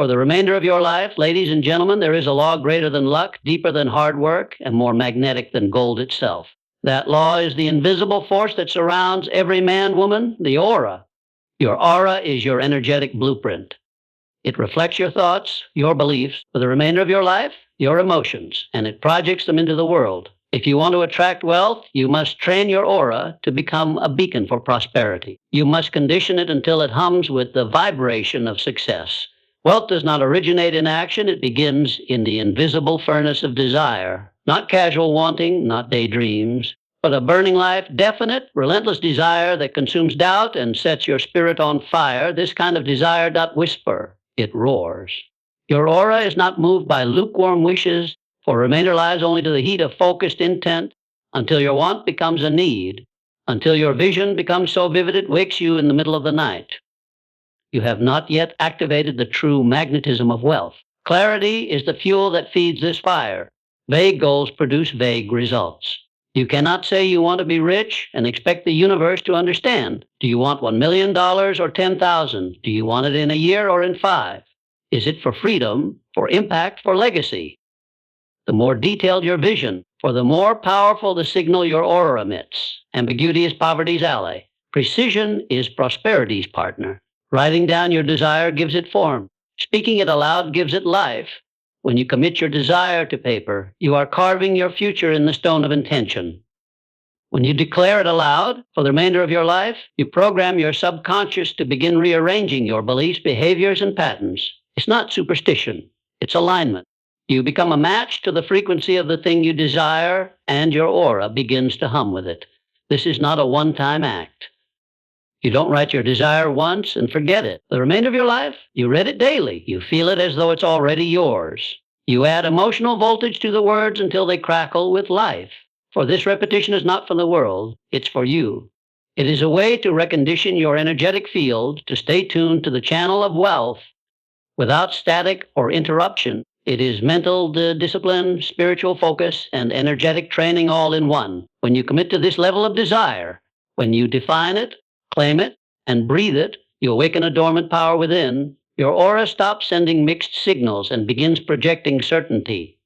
For the remainder of your life, ladies and gentlemen, there is a law greater than luck, deeper than hard work, and more magnetic than gold itself. That law is the invisible force that surrounds every man, woman, the aura. Your aura is your energetic blueprint. It reflects your thoughts, your beliefs, for the remainder of your life, your emotions, and it projects them into the world. If you want to attract wealth, you must train your aura to become a beacon for prosperity. You must condition it until it hums with the vibration of success. Wealth does not originate in action, it begins in the invisible furnace of desire. Not casual wanting, not daydreams, but a burning life, definite, relentless desire that consumes doubt and sets your spirit on fire. This kind of desire doth whisper, it roars. Your aura is not moved by lukewarm wishes, for remainder lies only to the heat of focused intent, until your want becomes a need, until your vision becomes so vivid it wakes you in the middle of the night. You have not yet activated the true magnetism of wealth. Clarity is the fuel that feeds this fire. Vague goals produce vague results. You cannot say you want to be rich and expect the universe to understand. Do you want $1 million or 10,000? Do you want it in a year or in 5? Is it for freedom, for impact, for legacy? The more detailed your vision, for the more powerful the signal your aura emits. Ambiguity is poverty's ally. Precision is prosperity's partner. Writing down your desire gives it form. Speaking it aloud gives it life. When you commit your desire to paper, you are carving your future in the stone of intention. When you declare it aloud for the remainder of your life, you program your subconscious to begin rearranging your beliefs, behaviors, and patterns. It's not superstition, it's alignment. You become a match to the frequency of the thing you desire, and your aura begins to hum with it. This is not a one-time act. You don't write your desire once and forget it. The remainder of your life, you read it daily. You feel it as though it's already yours. You add emotional voltage to the words until they crackle with life. For this repetition is not for the world, it's for you. It is a way to recondition your energetic field to stay tuned to the channel of wealth without static or interruption. It is mental discipline, spiritual focus, and energetic training all in one. When you commit to this level of desire, when you define it, claim it, and breathe it, you awaken a dormant power within. Your aura stops sending mixed signals and begins projecting certainty.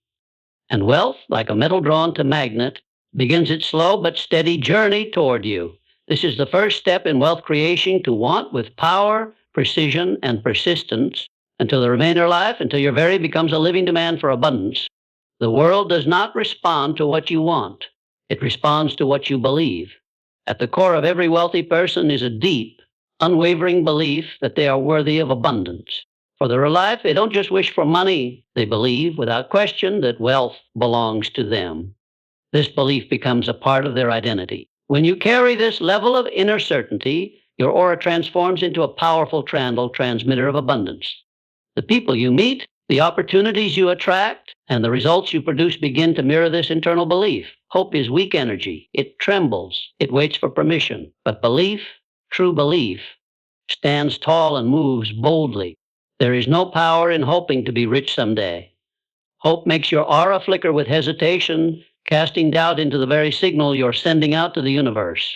And wealth, like a metal drawn to magnet, begins its slow but steady journey toward you. This is the first step in wealth creation, to want with power, precision, and persistence until the remainder of life, until your very becomes a living demand for abundance. The world does not respond to what you want. It responds to what you believe. At the core of every wealthy person is a deep, unwavering belief that they are worthy of abundance. For their life, they don't just wish for money. They believe, without question, that wealth belongs to them. This belief becomes a part of their identity. When you carry this level of inner certainty, your aura transforms into a powerful transmitter of abundance. The people you meet, the opportunities you attract, and the results you produce begin to mirror this internal belief. Hope is weak energy. It trembles. It waits for permission. But belief, true belief, stands tall and moves boldly. There is no power in hoping to be rich someday. Hope makes your aura flicker with hesitation, casting doubt into the very signal you're sending out to the universe.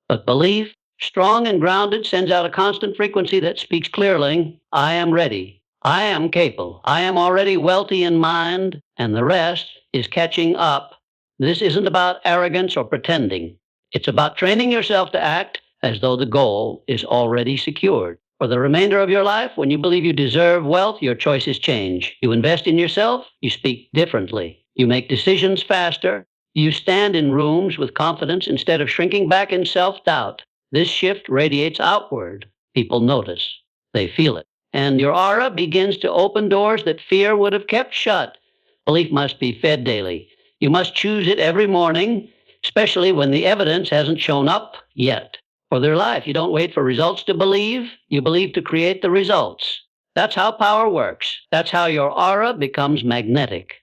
But belief, strong and grounded, sends out a constant frequency that speaks clearly. I am ready. I am capable. I am already wealthy in mind, and the rest is catching up. This isn't about arrogance or pretending. It's about training yourself to act as though the goal is already secured. For the remainder of your life, when you believe you deserve wealth, your choices change. You invest in yourself, you speak differently. You make decisions faster. You stand in rooms with confidence instead of shrinking back in self-doubt. This shift radiates outward. People notice. They feel it. And your aura begins to open doors that fear would have kept shut. Belief must be fed daily. You must choose it every morning, especially when the evidence hasn't shown up yet. For their life, you don't wait for results to believe. You believe to create the results. That's how power works. That's how your aura becomes magnetic.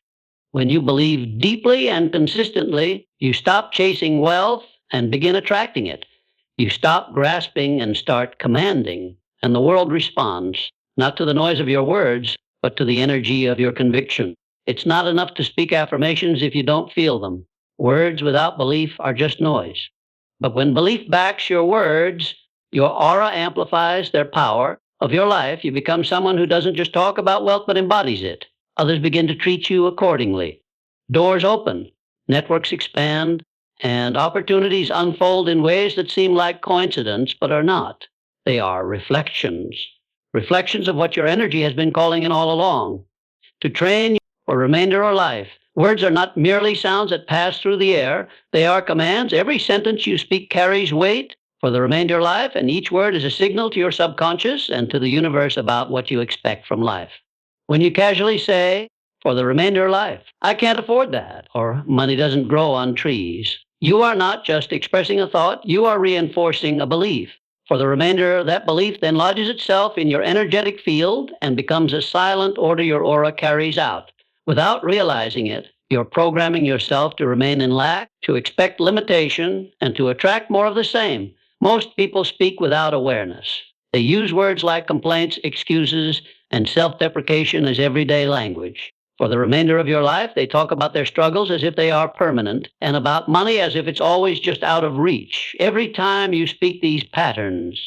When you believe deeply and consistently, you stop chasing wealth and begin attracting it. You stop grasping and start commanding. And the world responds. Not to the noise of your words, but to the energy of your conviction. It's not enough to speak affirmations if you don't feel them. Words without belief are just noise. But when belief backs your words, your aura amplifies their power. of your life, you become someone who doesn't just talk about wealth but embodies it. Others begin to treat you accordingly. Doors open, networks expand, and opportunities unfold in ways that seem like coincidence but are not. They are reflections. Reflections of what your energy has been calling in all along. To train you for remainder of life, words are not merely sounds that pass through the air. They are commands. Every sentence you speak carries weight for the remainder of life, and each word is a signal to your subconscious and to the universe about what you expect from life. When you casually say, for the remainder of life, I can't afford that, or money doesn't grow on trees, you are not just expressing a thought, you are reinforcing a belief. For the remainder, that belief then lodges itself in your energetic field and becomes a silent order your aura carries out. Without realizing it, you're programming yourself to remain in lack, to expect limitation, and to attract more of the same. Most people speak without awareness. They use words like complaints, excuses, and self-deprecation as everyday language. For the remainder of your life, they talk about their struggles as if they are permanent, and about money as if it's always just out of reach. Every time you speak these patterns,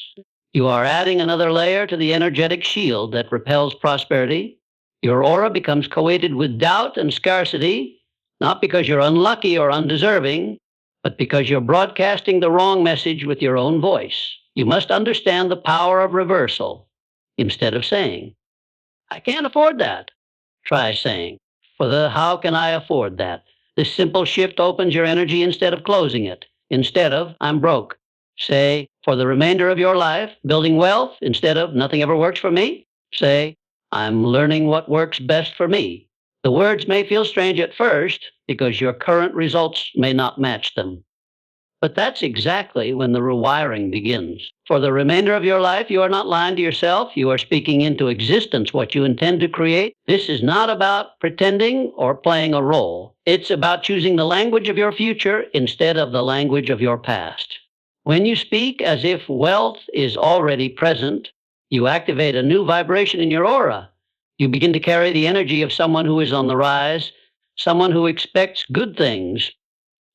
you are adding another layer to the energetic shield that repels prosperity. Your aura becomes coated with doubt and scarcity, not because you're unlucky or undeserving, but because you're broadcasting the wrong message with your own voice. You must understand the power of reversal. Instead of saying, I can't afford that, try saying, for the how can I afford that? This simple shift opens your energy instead of closing it. Instead of, I'm broke, say, for the remainder of your life, building wealth instead of, nothing ever works for me. Say, I'm learning what works best for me. The words may feel strange at first because your current results may not match them. But that's exactly when the rewiring begins. For the remainder of your life, you are not lying to yourself. You are speaking into existence what you intend to create. This is not about pretending or playing a role. It's about choosing the language of your future instead of the language of your past. When you speak as if wealth is already present, you activate a new vibration in your aura. You begin to carry the energy of someone who is on the rise, someone who expects good things,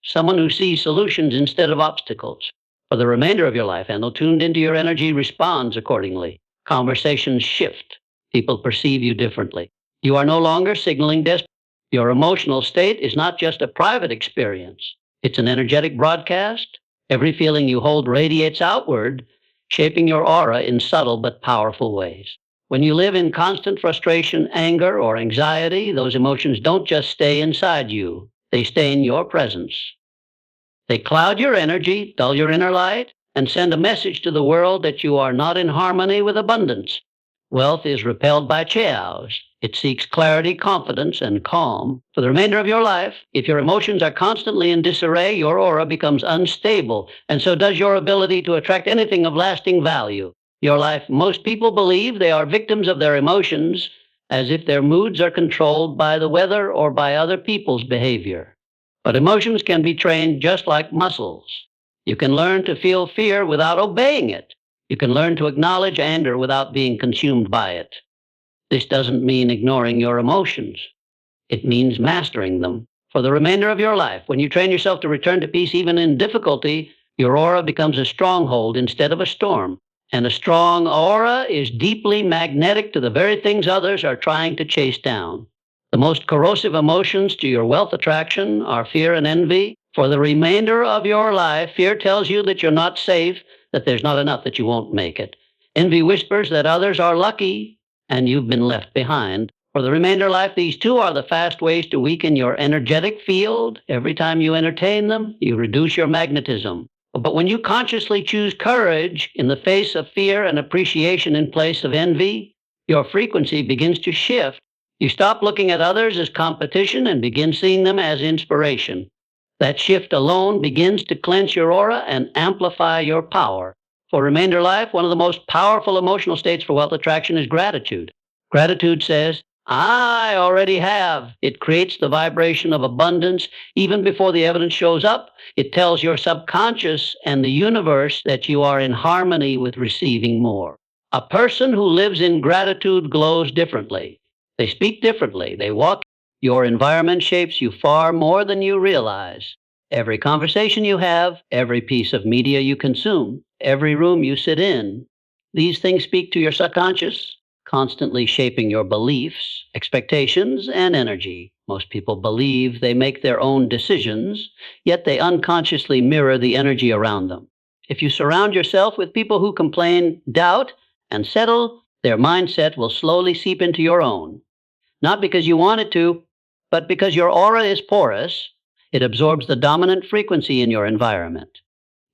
someone who sees solutions instead of obstacles. For the remainder of your life, and tuned into your energy responds accordingly. Conversations shift. People perceive you differently. You are no longer signaling desperation. Your emotional state is not just a private experience. It's an energetic broadcast. Every feeling you hold radiates outward, shaping your aura in subtle but powerful ways. When you live in constant frustration, anger, or anxiety, those emotions don't just stay inside you. They stay in your presence. They cloud your energy, dull your inner light, and send a message to the world that you are not in harmony with abundance. Wealth is repelled by chaos. It seeks clarity, confidence, and calm. For the remainder of your life, if your emotions are constantly in disarray, your aura becomes unstable, and so does your ability to attract anything of lasting value. Your life, most people believe they are victims of their emotions, as if their moods are controlled by the weather or by other people's behavior. But emotions can be trained just like muscles. You can learn to feel fear without obeying it. You can learn to acknowledge anger without being consumed by it. This doesn't mean ignoring your emotions. It means mastering them. For the remainder of your life, when you train yourself to return to peace even in difficulty, your aura becomes a stronghold instead of a storm. And a strong aura is deeply magnetic to the very things others are trying to chase down. The most corrosive emotions to your wealth attraction are fear and envy. For the remainder of your life, fear tells you that you're not safe, that there's not enough, that you won't make it. Envy whispers that others are lucky and you've been left behind. For the remainder of life, these two are the fast ways to weaken your energetic field. Every time you entertain them, you reduce your magnetism. But when you consciously choose courage in the face of fear and appreciation in place of envy, your frequency begins to shift. You stop looking at others as competition and begin seeing them as inspiration. That shift alone begins to cleanse your aura and amplify your power. For remainder life, one of the most powerful emotional states for wealth attraction is gratitude. Gratitude says, I already have. It creates the vibration of abundance even before the evidence shows up. It tells your subconscious and the universe that you are in harmony with receiving more. A person who lives in gratitude glows differently. They speak differently. They walk. Your environment shapes you far more than you realize. Every conversation you have, every piece of media you consume, every room you sit in, These things speak to your subconscious, constantly shaping your beliefs, expectations, and energy. Most people believe they make their own decisions, yet they unconsciously mirror the energy around them. If you surround yourself with people who complain, doubt, and settle, their mindset will slowly seep into your own. Not because you want it to, but because your aura is porous. It absorbs the dominant frequency in your environment.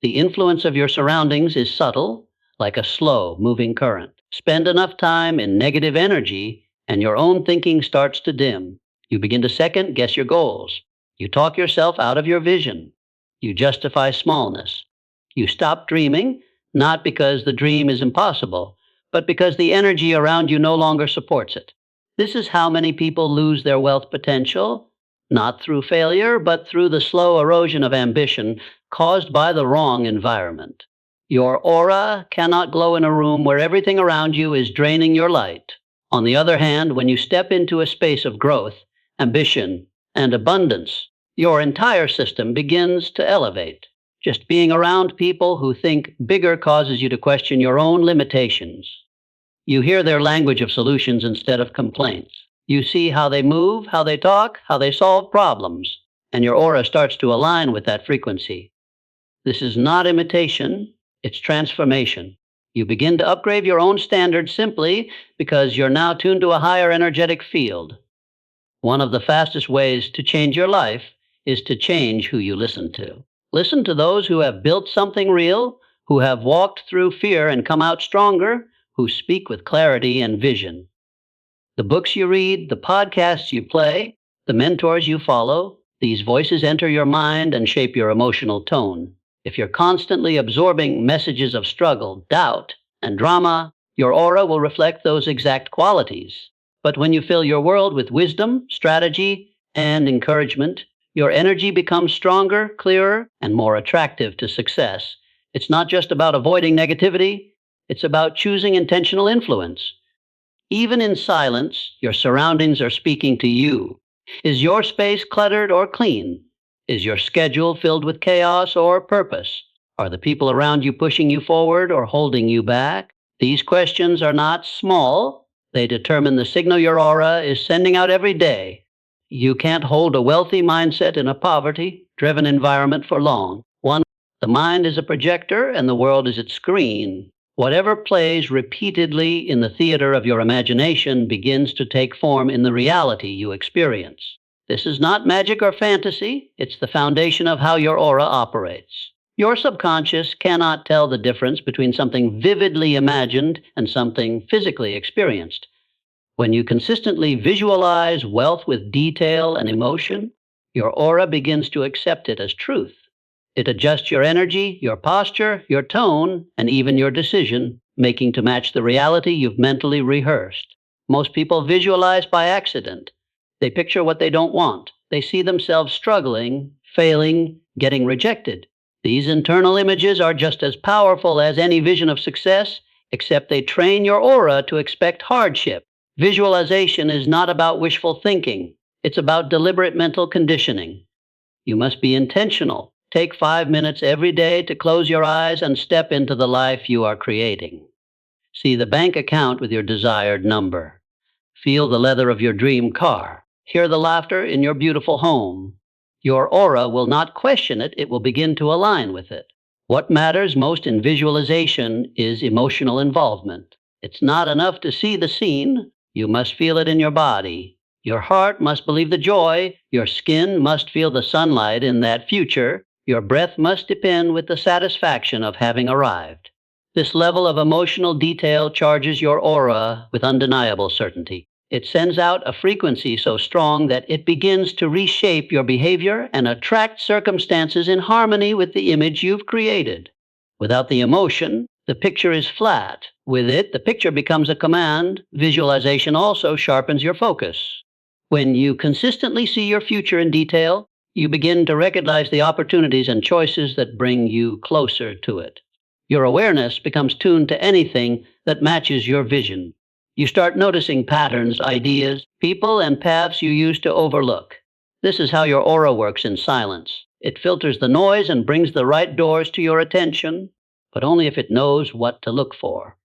The influence of your surroundings is subtle, like a slow moving current. Spend enough time in negative energy, and your own thinking starts to dim. You begin to second guess your goals. You talk yourself out of your vision. You justify smallness. You stop dreaming, not because the dream is impossible, but because the energy around you no longer supports it. This is how many people lose their wealth potential, not through failure, but through the slow erosion of ambition caused by the wrong environment. Your aura cannot glow in a room where everything around you is draining your light. On the other hand, when you step into a space of growth, ambition, and abundance, your entire system begins to elevate. Just being around people who think bigger causes you to question your own limitations. You hear their language of solutions instead of complaints. You see how they move, how they talk, how they solve problems, and your aura starts to align with that frequency. This is not imitation, it's transformation. You begin to upgrade your own standards simply because you're now tuned to a higher energetic field. One of the fastest ways to change your life is to change who you listen to. Listen to those who have built something real, who have walked through fear and come out stronger, who speak with clarity and vision. The books you read, the podcasts you play, the mentors you follow, these voices enter your mind and shape your emotional tone. If you're constantly absorbing messages of struggle, doubt, and drama, your aura will reflect those exact qualities. But when you fill your world with wisdom, strategy, and encouragement, your energy becomes stronger, clearer, and more attractive to success. It's not just about avoiding negativity, it's about choosing intentional influence. Even in silence, your surroundings are speaking to you. Is your space cluttered or clean? Is your schedule filled with chaos or purpose? Are the people around you pushing you forward or holding you back? These questions are not small. They determine the signal your aura is sending out every day. You can't hold a wealthy mindset in a poverty-driven environment for long. The mind is a projector and the world is its screen. Whatever plays repeatedly in the theater of your imagination begins to take form in the reality you experience. This is not magic or fantasy, it's the foundation of how your aura operates. Your subconscious cannot tell the difference between something vividly imagined and something physically experienced. When you consistently visualize wealth with detail and emotion, your aura begins to accept it as truth. It adjusts your energy, your posture, your tone, and even your decision making to match the reality you've mentally rehearsed. Most people visualize by accident. They picture what they don't want. They see themselves struggling, failing, getting rejected. These internal images are just as powerful as any vision of success, except they train your aura to expect hardship. Visualization is not about wishful thinking. It's about deliberate mental conditioning. You must be intentional. Take 5 minutes every day to close your eyes and step into the life you are creating. See the bank account with your desired number. Feel the leather of your dream car. Hear the laughter in your beautiful home. Your aura will not question it, it will begin to align with it. What matters most in visualization is emotional involvement. It's not enough to see the scene, you must feel it in your body. Your heart must believe the joy, your skin must feel the sunlight in that future, your breath must dip in with the satisfaction of having arrived. This level of emotional detail charges your aura with undeniable certainty. It sends out a frequency so strong that it begins to reshape your behavior and attract circumstances in harmony with the image you've created. Without the emotion, the picture is flat. With it, the picture becomes a command. Visualization also sharpens your focus. When you consistently see your future in detail, you begin to recognize the opportunities and choices that bring you closer to it. Your awareness becomes tuned to anything that matches your vision. You start noticing patterns, ideas, people, and paths you used to overlook. This is how your aura works in silence. It filters the noise and brings the right doors to your attention, but only if it knows what to look for.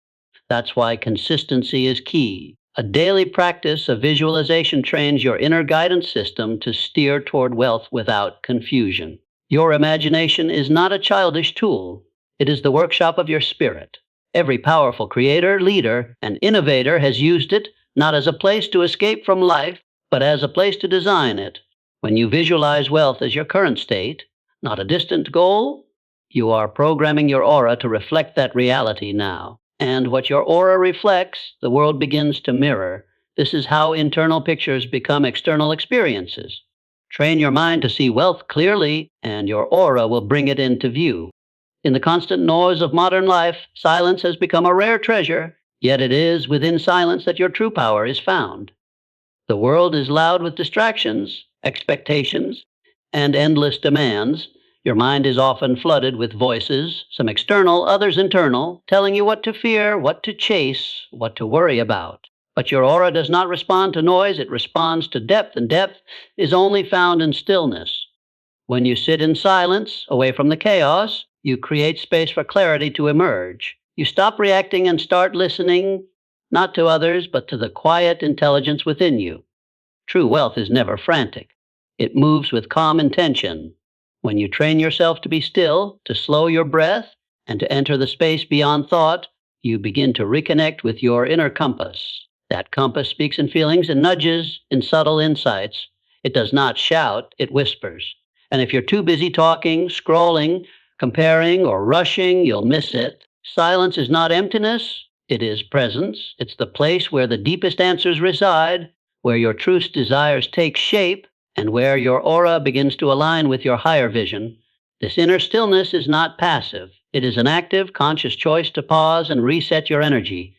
That's why consistency is key. A daily practice of visualization trains your inner guidance system to steer toward wealth without confusion. Your imagination is not a childish tool, it is the workshop of your spirit. Every powerful creator, leader, and innovator has used it not as a place to escape from life, but as a place to design it. When you visualize wealth as your current state, not a distant goal, you are programming your aura to reflect that reality now. And what your aura reflects, the world begins to mirror. This is how internal pictures become external experiences. Train your mind to see wealth clearly, and your aura will bring it into view. In the constant noise of modern life, silence has become a rare treasure, yet it is within silence that your true power is found. The world is loud with distractions, expectations, and endless demands. Your mind is often flooded with voices, some external, others internal, telling you what to fear, what to chase, what to worry about. But your aura does not respond to noise, it responds to depth, and depth is only found in stillness. When you sit in silence, away from the chaos, you create space for clarity to emerge. You stop reacting and start listening, not to others, but to the quiet intelligence within you. True wealth is never frantic. It moves with calm intention. When you train yourself to be still, to slow your breath, and to enter the space beyond thought, you begin to reconnect with your inner compass. That compass speaks in feelings and nudges in subtle insights. It does not shout, it whispers. And if you're too busy talking, scrolling, comparing, or rushing, you'll miss it. Silence is not emptiness, it is presence. It's the place where the deepest answers reside, where your truest desires take shape, and where your aura begins to align with your higher vision. This inner stillness is not passive. It is an active, conscious choice to pause and reset your energy.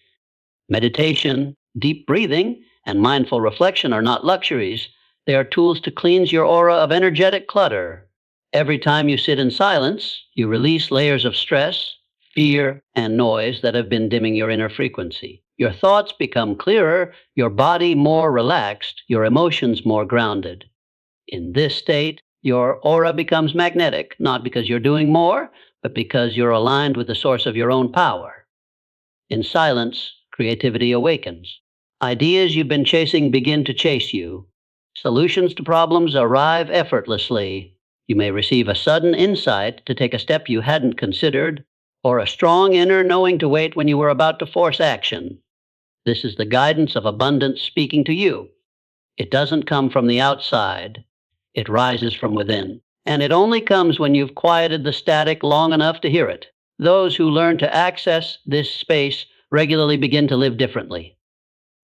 Meditation, deep breathing, and mindful reflection are not luxuries. They are tools to cleanse your aura of energetic clutter. Every time you sit in silence, you release layers of stress, fear, and noise that have been dimming your inner frequency. Your thoughts become clearer, your body more relaxed, your emotions more grounded. In this state, your aura becomes magnetic, not because you're doing more, but because you're aligned with the source of your own power. In silence, creativity awakens. Ideas you've been chasing begin to chase you. Solutions to problems arrive effortlessly. You may receive a sudden insight to take a step you hadn't considered, or a strong inner knowing to wait when you were about to force action. This is the guidance of abundance speaking to you. It doesn't come from the outside. It rises from within. And it only comes when you've quieted the static long enough to hear it. Those who learn to access this space regularly begin to live differently.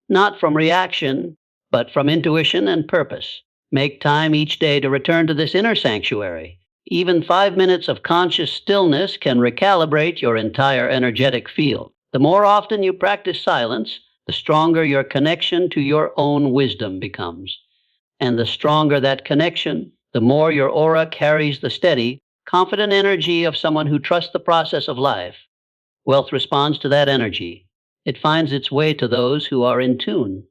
Not from reaction, but from intuition and purpose. Make time each day to return to this inner sanctuary. Even 5 minutes of conscious stillness can recalibrate your entire energetic field. The more often you practice silence, the stronger your connection to your own wisdom becomes. And the stronger that connection, the more your aura carries the steady, confident energy of someone who trusts the process of life. Wealth responds to that energy. It finds its way to those who are in tune,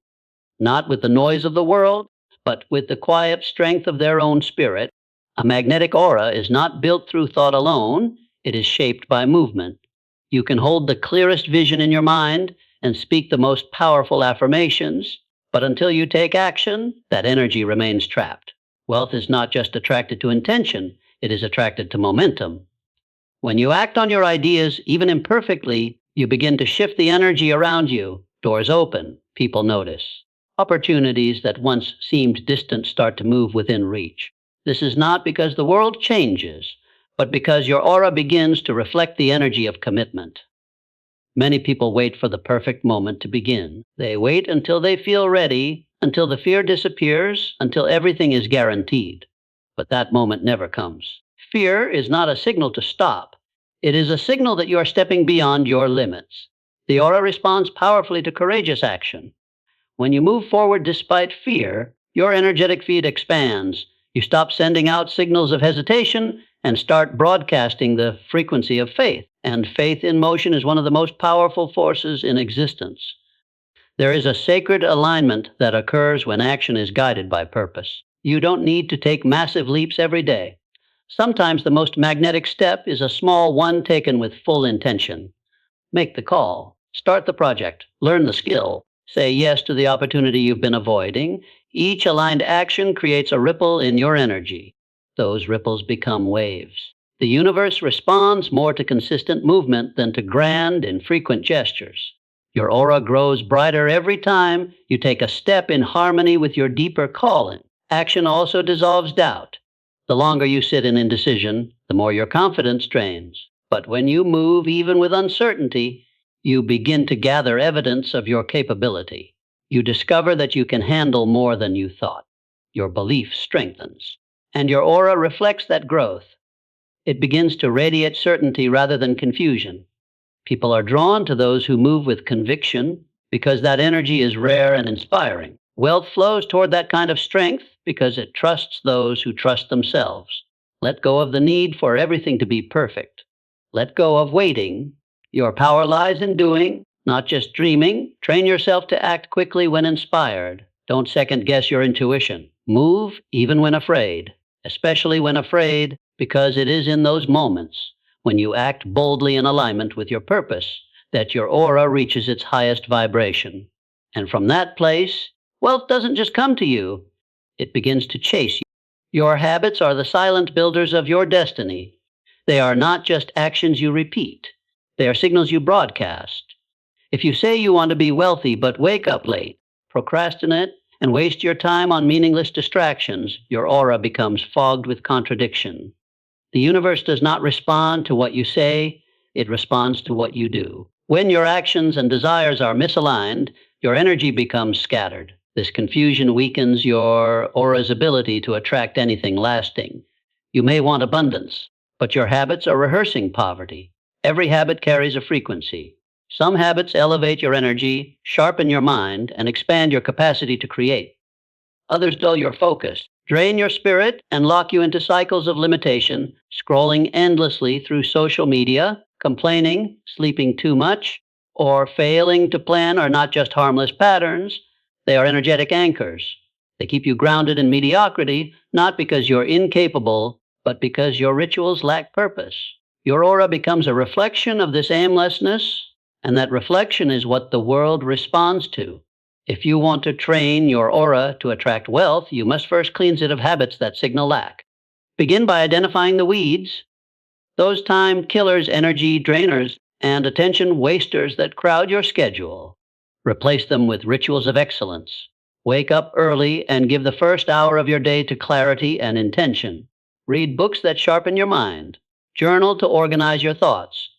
not with the noise of the world, but with the quiet strength of their own spirit. A magnetic aura is not built through thought alone, it is shaped by movement. You can hold the clearest vision in your mind and speak the most powerful affirmations, but until you take action, that energy remains trapped. Wealth is not just attracted to intention, it is attracted to momentum. When you act on your ideas, even imperfectly, you begin to shift the energy around you. Doors open, people notice. Opportunities that once seemed distant start to move within reach. This is not because the world changes, but because your aura begins to reflect the energy of commitment. Many people wait for the perfect moment to begin. They wait until they feel ready, until the fear disappears, until everything is guaranteed. But that moment never comes. Fear is not a signal to stop. It is a signal that you are stepping beyond your limits. The aura responds powerfully to courageous action. When you move forward despite fear, your energetic field expands. You stop sending out signals of hesitation and start broadcasting the frequency of faith. And faith in motion is one of the most powerful forces in existence. There is a sacred alignment that occurs when action is guided by purpose. You don't need to take massive leaps every day. Sometimes the most magnetic step is a small one taken with full intention. Make the call. Start the project, learn the skill, say yes to the opportunity you've been avoiding. Each aligned action creates a ripple in your energy. Those ripples become waves. The universe responds more to consistent movement than to grand, infrequent gestures. Your aura grows brighter every time you take a step in harmony with your deeper calling. Action also dissolves doubt. The longer you sit in indecision, the more your confidence drains. But when you move, even with uncertainty, you begin to gather evidence of your capability. You discover that you can handle more than you thought. Your belief strengthens, and your aura reflects that growth. It begins to radiate certainty rather than confusion. People are drawn to those who move with conviction because that energy is rare and inspiring. Wealth flows toward that kind of strength because it trusts those who trust themselves. Let go of the need for everything to be perfect. Let go of waiting. Your power lies in doing, not just dreaming. Train yourself to act quickly when inspired. Don't second guess your intuition. Move even when afraid, especially when afraid, because it is in those moments when you act boldly in alignment with your purpose that your aura reaches its highest vibration. And from that place, wealth doesn't just come to you, it begins to chase you. Your habits are the silent builders of your destiny. They are not just actions you repeat, they are signals you broadcast. If you say you want to be wealthy but wake up late, procrastinate, and waste your time on meaningless distractions, your aura becomes fogged with contradiction. The universe does not respond to what you say, it responds to what you do. When your actions and desires are misaligned, your energy becomes scattered. This confusion weakens your aura's ability to attract anything lasting. You may want abundance, but your habits are rehearsing poverty. Every habit carries a frequency. Some habits elevate your energy, sharpen your mind, and expand your capacity to create. Others dull your focus, drain your spirit, and lock you into cycles of limitation, scrolling endlessly through social media, complaining, sleeping too much, or failing to plan are not just harmless patterns, they are energetic anchors. They keep you grounded in mediocrity, not because you're incapable, but because your rituals lack purpose. Your aura becomes a reflection of this aimlessness, and that reflection is what the world responds to. If you want to train your aura to attract wealth, you must first cleanse it of habits that signal lack. Begin by identifying the weeds, those time killers, energy drainers, and attention wasters that crowd your schedule. Replace them with rituals of excellence. Wake up early and give the first hour of your day to clarity and intention. Read books that sharpen your mind. Journal to organize your thoughts.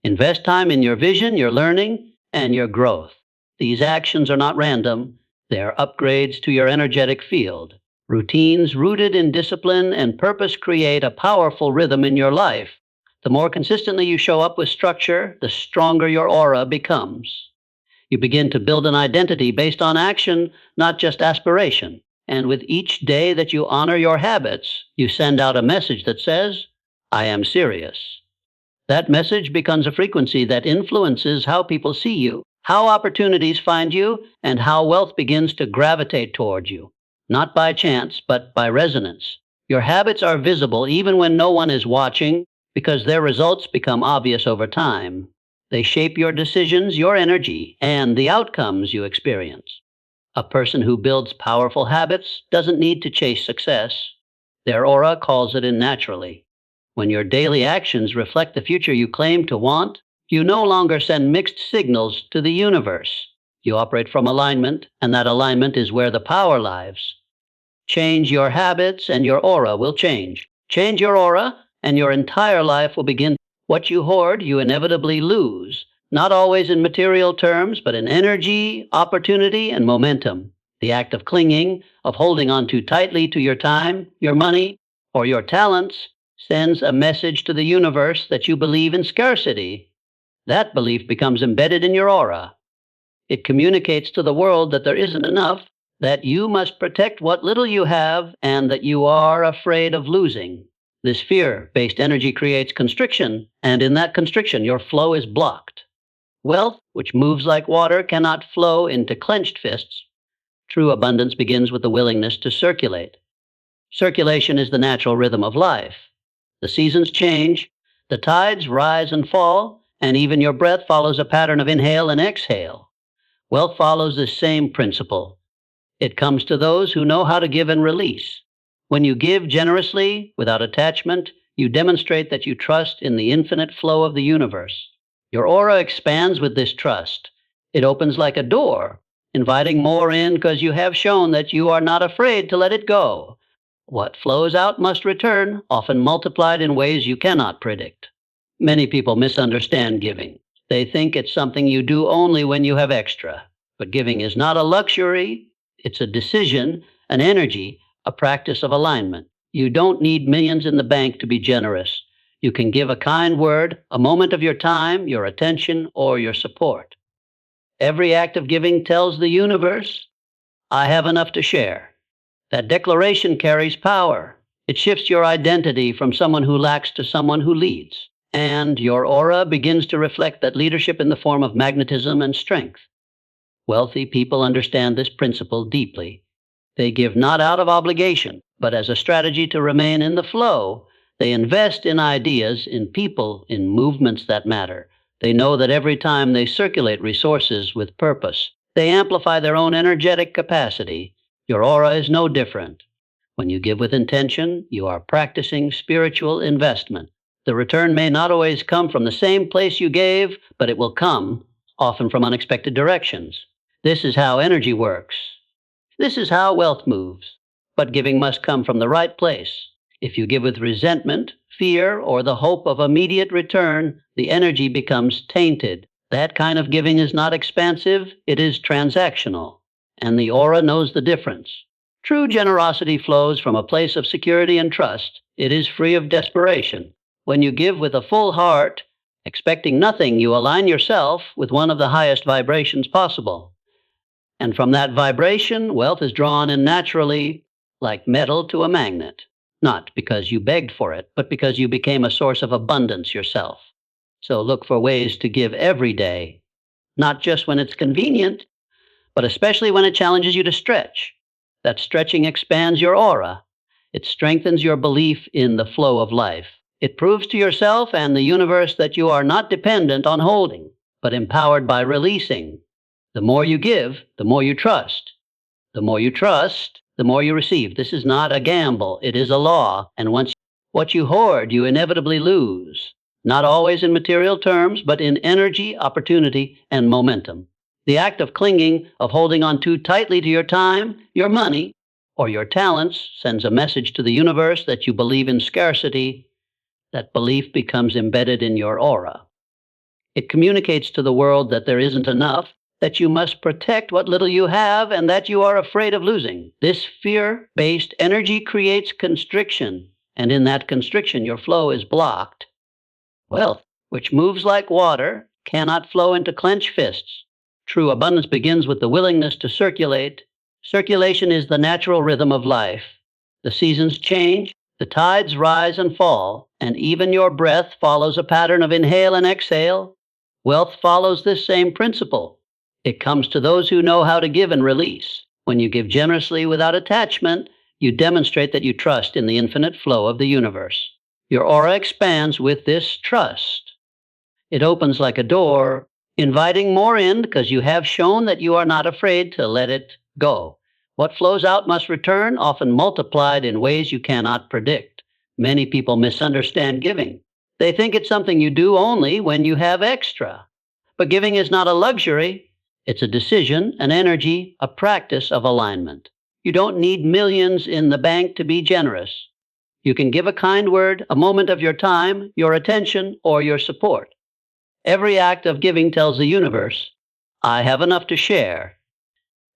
Invest time in your vision, your learning, and your growth. These actions are not random. They are upgrades to your energetic field. Routines rooted in discipline and purpose create a powerful rhythm in your life. The more consistently you show up with structure, the stronger your aura becomes. You begin to build an identity based on action, not just aspiration. And with each day that you honor your habits, you send out a message that says, I am serious. That message becomes a frequency that influences how people see you, how opportunities find you, and how wealth begins to gravitate toward you. Not by chance, but by resonance. Your habits are visible even when no one is watching because their results become obvious over time. They shape your decisions, your energy, and the outcomes you experience. A person who builds powerful habits doesn't need to chase success. Their aura calls it in naturally. When your daily actions reflect the future you claim to want, you no longer send mixed signals to the universe. You operate from alignment, and that alignment is where the power lies. Change your habits, and your aura will change. Change your aura, and your entire life will begin. What you hoard, you inevitably lose, not always in material terms, but in energy, opportunity, and momentum. The act of clinging, of holding on too tightly to your time, your money, or your talents, sends a message to the universe that you believe in scarcity. That belief becomes embedded in your aura. It communicates to the world that there isn't enough, that you must protect what little you have, and that you are afraid of losing. This fear-based energy creates constriction, and in that constriction, your flow is blocked. Wealth, which moves like water, cannot flow into clenched fists. True abundance begins with the willingness to circulate. Circulation is the natural rhythm of life. The seasons change, the tides rise and fall, and even your breath follows a pattern of inhale and exhale. Wealth follows the same principle. It comes to those who know how to give and release. When you give generously, without attachment, you demonstrate that you trust in the infinite flow of the universe. Your aura expands with this trust. It opens like a door, inviting more in because you have shown that you are not afraid to let it go. What flows out must return, often multiplied in ways you cannot predict. Many people misunderstand giving. They think it's something you do only when you have extra. But giving is not a luxury, it's a decision, an energy, a practice of alignment. You don't need millions in the bank to be generous. You can give a kind word, a moment of your time, your attention, or your support. Every act of giving tells the universe, I have enough to share. That declaration carries power. It shifts your identity from someone who lacks to someone who leads. And your aura begins to reflect that leadership in the form of magnetism and strength. Wealthy people understand this principle deeply. They give not out of obligation, but as a strategy to remain in the flow. They invest in ideas, in people, in movements that matter. They know that every time they circulate resources with purpose, they amplify their own energetic capacity. Your aura is no different. When you give with intention, you are practicing spiritual investment. The return may not always come from the same place you gave, but it will come, often from unexpected directions. This is how energy works. This is how wealth moves. But giving must come from the right place. If you give with resentment, fear, or the hope of immediate return, the energy becomes tainted. That kind of giving is not expansive, it is transactional. And the aura knows the difference. True generosity flows from a place of security and trust. It is free of desperation. When you give with a full heart, expecting nothing, you align yourself with one of the highest vibrations possible. And from that vibration, wealth is drawn in naturally, like metal to a magnet. Not because you begged for it, but because you became a source of abundance yourself. So look for ways to give every day, not just when it's convenient, but especially when it challenges you to stretch. That stretching expands your aura. It strengthens your belief in the flow of life. It proves to yourself and the universe that you are not dependent on holding, but empowered by releasing. The more you give, the more you trust. The more you trust, the more you receive. This is not a gamble, it is a law. And once what you hoard, you inevitably lose. Not always in material terms, but in energy, opportunity, and momentum. The act of clinging, of holding on too tightly to your time, your money, or your talents sends a message to the universe that you believe in scarcity. That belief becomes embedded in your aura. It communicates to the world that there isn't enough, that you must protect what little you have, and that you are afraid of losing. This fear-based energy creates constriction, and in that constriction your flow is blocked. Wealth, which moves like water, cannot flow into clenched fists. True abundance begins with the willingness to circulate. Circulation is the natural rhythm of life. The seasons change, the tides rise and fall, and even your breath follows a pattern of inhale and exhale. Wealth follows this same principle. It comes to those who know how to give and release. When you give generously without attachment, you demonstrate that you trust in the infinite flow of the universe. Your aura expands with this trust. It opens like a door, inviting more in because you have shown that you are not afraid to let it go. What flows out must return, often multiplied in ways you cannot predict. Many people misunderstand giving. They think it's something you do only when you have extra. But giving is not a luxury. It's a decision, an energy, a practice of alignment. You don't need millions in the bank to be generous. You can give a kind word, a moment of your time, your attention, or your support. Every act of giving tells the universe, I have enough to share.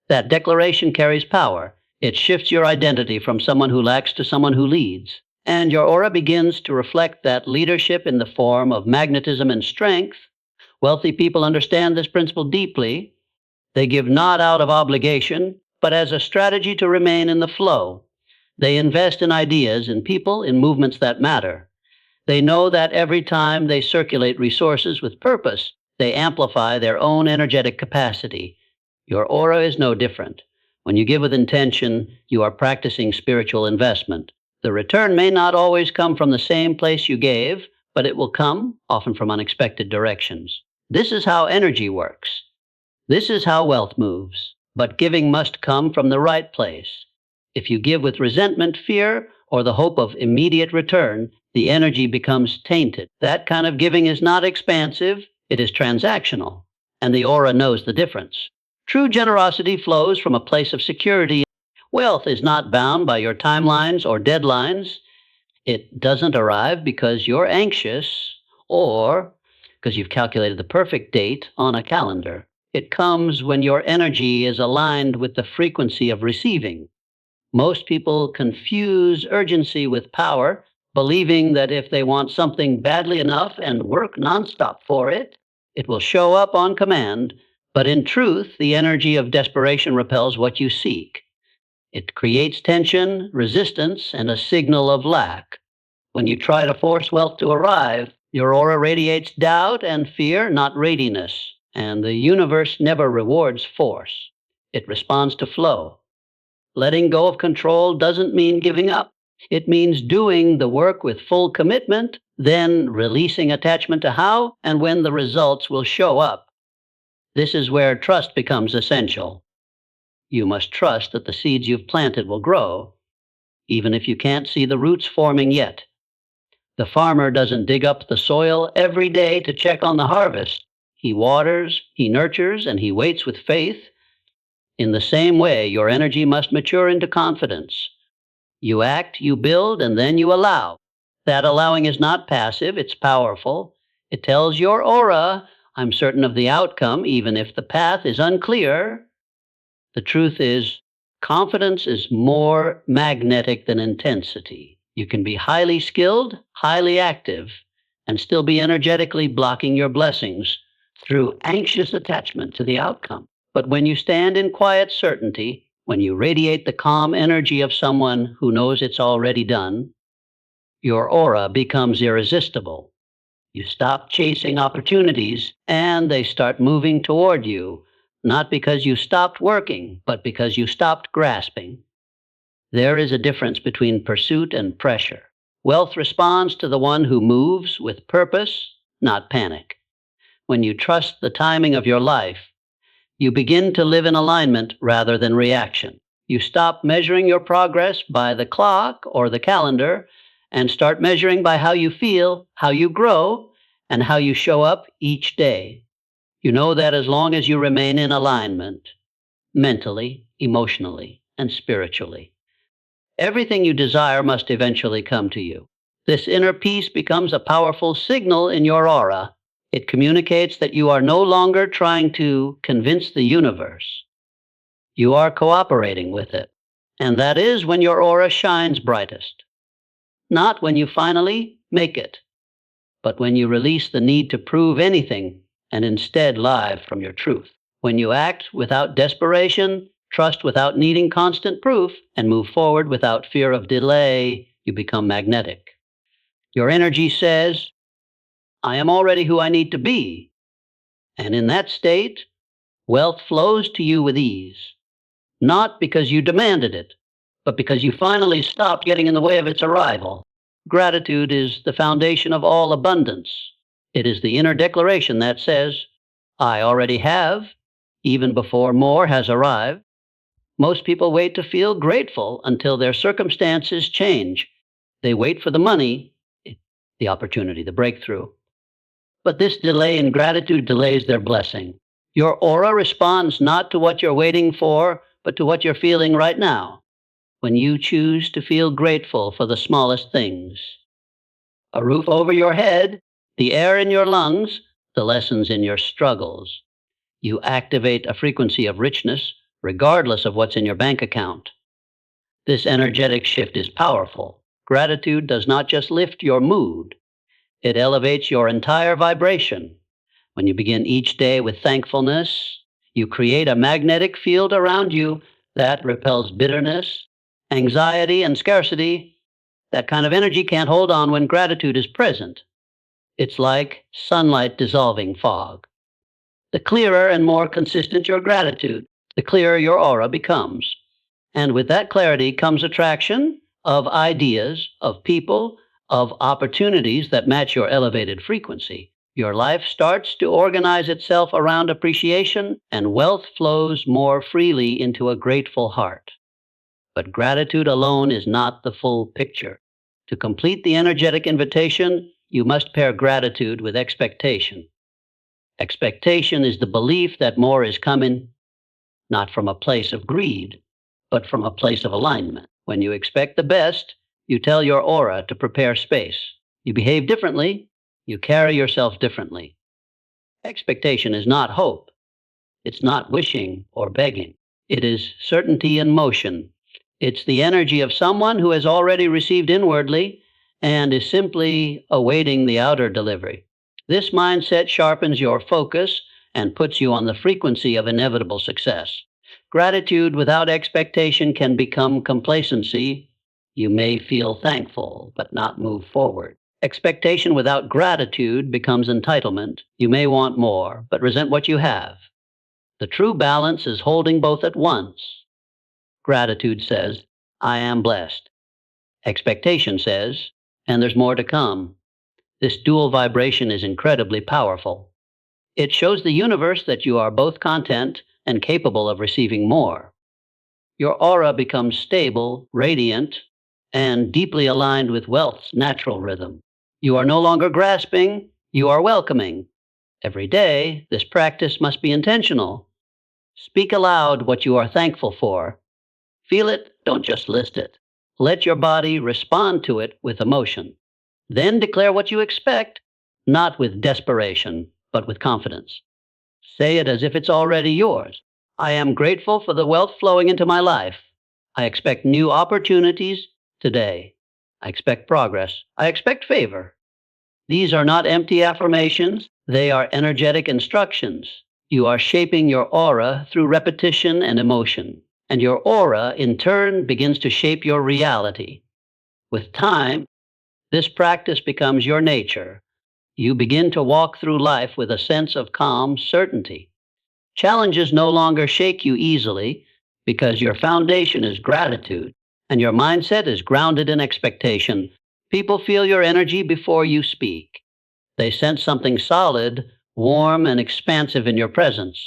That declaration carries power. It shifts your identity from someone who lacks to someone who leads. And your aura begins to reflect that leadership in the form of magnetism and strength. Wealthy people understand this principle deeply. They give not out of obligation, but as a strategy to remain in the flow. They invest in ideas, in people, in movements that matter. They know that every time they circulate resources with purpose, they amplify their own energetic capacity. Your aura is no different. When you give with intention, you are practicing spiritual investment. The return may not always come from the same place you gave, but it will come, often from unexpected directions. This is how energy works. This is how wealth moves. But giving must come from the right place. If you give with resentment, fear, or the hope of immediate return, the energy becomes tainted. That kind of giving is not expansive, it is transactional, and the aura knows the difference. True generosity flows from a place of security. Wealth is not bound by your timelines or deadlines. It doesn't arrive because you're anxious or because you've calculated the perfect date on a calendar. It comes when your energy is aligned with the frequency of receiving. Most people confuse urgency with power, believing that if they want something badly enough and work nonstop for it, it will show up on command. But in truth, the energy of desperation repels what you seek. It creates tension, resistance, and a signal of lack. When you try to force wealth to arrive, your aura radiates doubt and fear, not readiness. And the universe never rewards force. It responds to flow. Letting go of control doesn't mean giving up. It means doing the work with full commitment, then releasing attachment to how and when the results will show up. This is where trust becomes essential. You must trust that the seeds you've planted will grow, even if you can't see the roots forming yet. The farmer doesn't dig up the soil every day to check on the harvest. He waters, he nurtures, and he waits with faith. In the same way, your energy must mature into confidence. You act, you build, and then you allow. That allowing is not passive, it's powerful. It tells your aura, I'm certain of the outcome, even if the path is unclear. The truth is, confidence is more magnetic than intensity. You can be highly skilled, highly active, and still be energetically blocking your blessings through anxious attachment to the outcome. But when you stand in quiet certainty, when you radiate the calm energy of someone who knows it's already done, your aura becomes irresistible. You stop chasing opportunities and they start moving toward you, not because you stopped working, but because you stopped grasping. There is a difference between pursuit and pressure. Wealth responds to the one who moves with purpose, not panic. When you trust the timing of your life, you begin to live in alignment rather than reaction. You stop measuring your progress by the clock or the calendar and start measuring by how you feel, how you grow, and how you show up each day. You know that as long as you remain in alignment, mentally, emotionally, and spiritually, everything you desire must eventually come to you. This inner peace becomes a powerful signal in your aura. It communicates that you are no longer trying to convince the universe. You are cooperating with it. And that is when your aura shines brightest. Not when you finally make it, but when you release the need to prove anything and instead live from your truth. When you act without desperation, trust without needing constant proof, and move forward without fear of delay, you become magnetic. Your energy says, I am already who I need to be. And in that state, wealth flows to you with ease, not because you demanded it, but because you finally stopped getting in the way of its arrival. Gratitude is the foundation of all abundance. It is the inner declaration that says, I already have, even before more has arrived. Most people wait to feel grateful until their circumstances change. They wait for the money, the opportunity, the breakthrough. But this delay in gratitude delays their blessing. Your aura responds not to what you're waiting for, but to what you're feeling right now. When you choose to feel grateful for the smallest things, a roof over your head, the air in your lungs, the lessons in your struggles, you activate a frequency of richness regardless of what's in your bank account. This energetic shift is powerful. Gratitude does not just lift your mood, it elevates your entire vibration. When you begin each day with thankfulness, you create a magnetic field around you that repels bitterness, anxiety, and scarcity. That kind of energy can't hold on when gratitude is present. It's like sunlight dissolving fog. The clearer and more consistent your gratitude, the clearer your aura becomes. And with that clarity comes attraction of ideas, of people, of opportunities that match your elevated frequency. Your life starts to organize itself around appreciation, and wealth flows more freely into a grateful heart. But gratitude alone is not the full picture. To complete the energetic invitation, you must pair gratitude with expectation. Expectation is the belief that more is coming, not from a place of greed, but from a place of alignment. When you expect the best, you tell your aura to prepare space. You behave differently, you carry yourself differently. Expectation is not hope. It's not wishing or begging. It is certainty in motion. It's the energy of someone who has already received inwardly and is simply awaiting the outer delivery. This mindset sharpens your focus and puts you on the frequency of inevitable success. Gratitude without expectation can become complacency. You may feel thankful, but not move forward. Expectation without gratitude becomes entitlement. You may want more, but resent what you have. The true balance is holding both at once. Gratitude says, I am blessed. Expectation says, and there's more to come. This dual vibration is incredibly powerful. It shows the universe that you are both content and capable of receiving more. Your aura becomes stable, radiant, and deeply aligned with wealth's natural rhythm. You are no longer grasping, you are welcoming. Every day, this practice must be intentional. Speak aloud what you are thankful for. Feel it, don't just list it. Let your body respond to it with emotion. Then declare what you expect, not with desperation, but with confidence. Say it as if it's already yours. I am grateful for the wealth flowing into my life. I expect new opportunities today. I expect progress. I expect favor. These are not empty affirmations, they are energetic instructions. You are shaping your aura through repetition and emotion, and your aura, in turn, begins to shape your reality. With time, this practice becomes your nature. You begin to walk through life with a sense of calm certainty. Challenges no longer shake you easily because your foundation is gratitude and your mindset is grounded in expectation. People feel your energy before you speak. They sense something solid, warm, and expansive in your presence.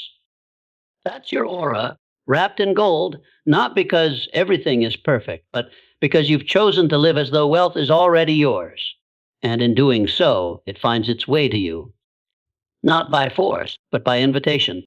That's your aura, wrapped in gold, not because everything is perfect, but because you've chosen to live as though wealth is already yours. And in doing so, it finds its way to you, not by force, but by invitation.